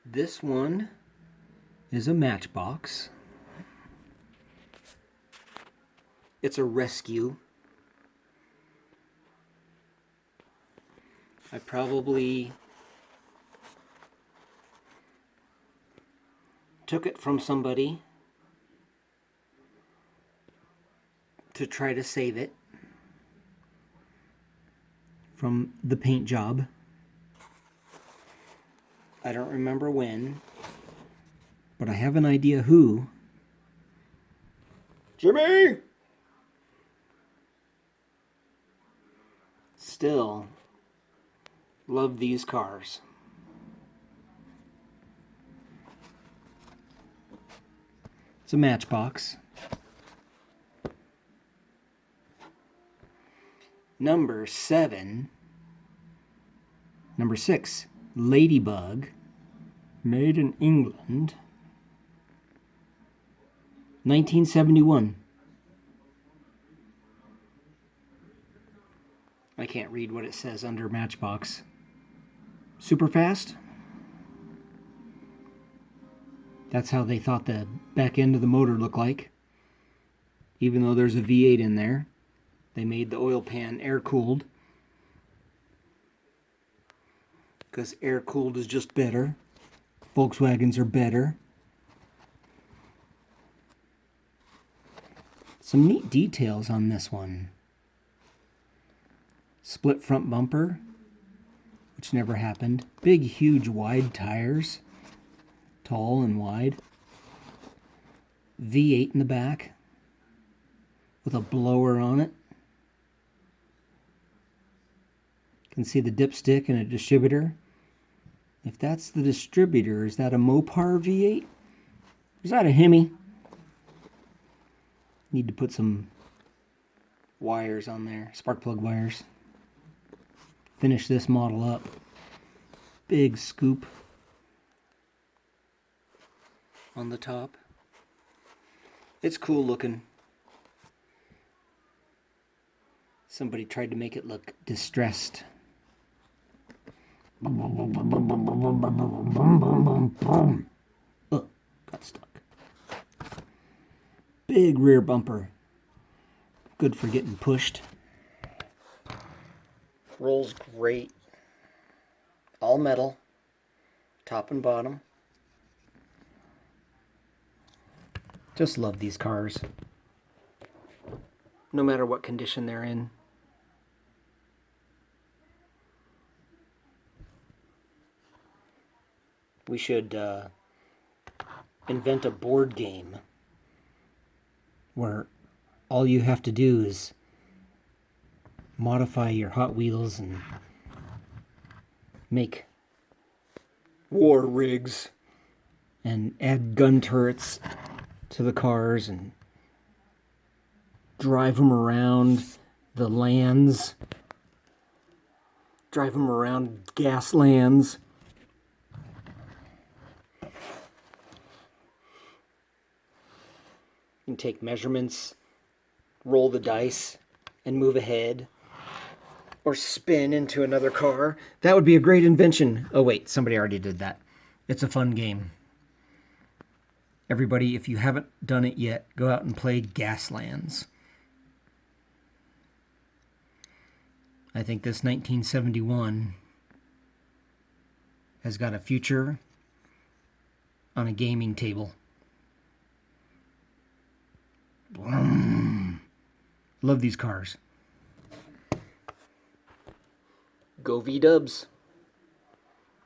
This one is a matchbox. It's a rescue. I probably took it from somebody to try to save it from the paint job. I don't remember when, but I have an idea who. Jimmy! Still love these cars. It's a matchbox. Number 6, Ladybug, made in England, 1971. I can't read what it says under Matchbox. Super fast? That's how they thought the back end of the motor looked like. Even though there's a V8 in there, they made the oil pan air-cooled. Because air-cooled is just better. Volkswagens are better. Some neat details on this one. Split front bumper, which never happened. Big, huge, wide tires. Tall and wide. V8 in the back with a blower on it. You can see the dipstick and a distributor. If that's the distributor, is that a Mopar V8? Is that a Hemi? Need to put some wires on there, spark plug wires. Finish this model up. Big scoop on the top. It's cool looking. Somebody tried to make it look distressed. Oh, got stuck. Big rear bumper. Good for getting pushed. Rolls great. All metal. Top and bottom. Just love these cars. No matter what condition they're in. We should invent a board game where all you have to do is modify your Hot Wheels and make war rigs and add gun turrets to the cars and drive them around the lands, drive them around gas lands. You can take measurements, roll the dice, and move ahead. Or spin into another car. That would be a great invention. Oh wait, somebody already did that. It's a fun game. Everybody, if you haven't done it yet, go out and play Gaslands. I think this 1971 has got a future on a gaming table. Love these cars. Go V-dubs.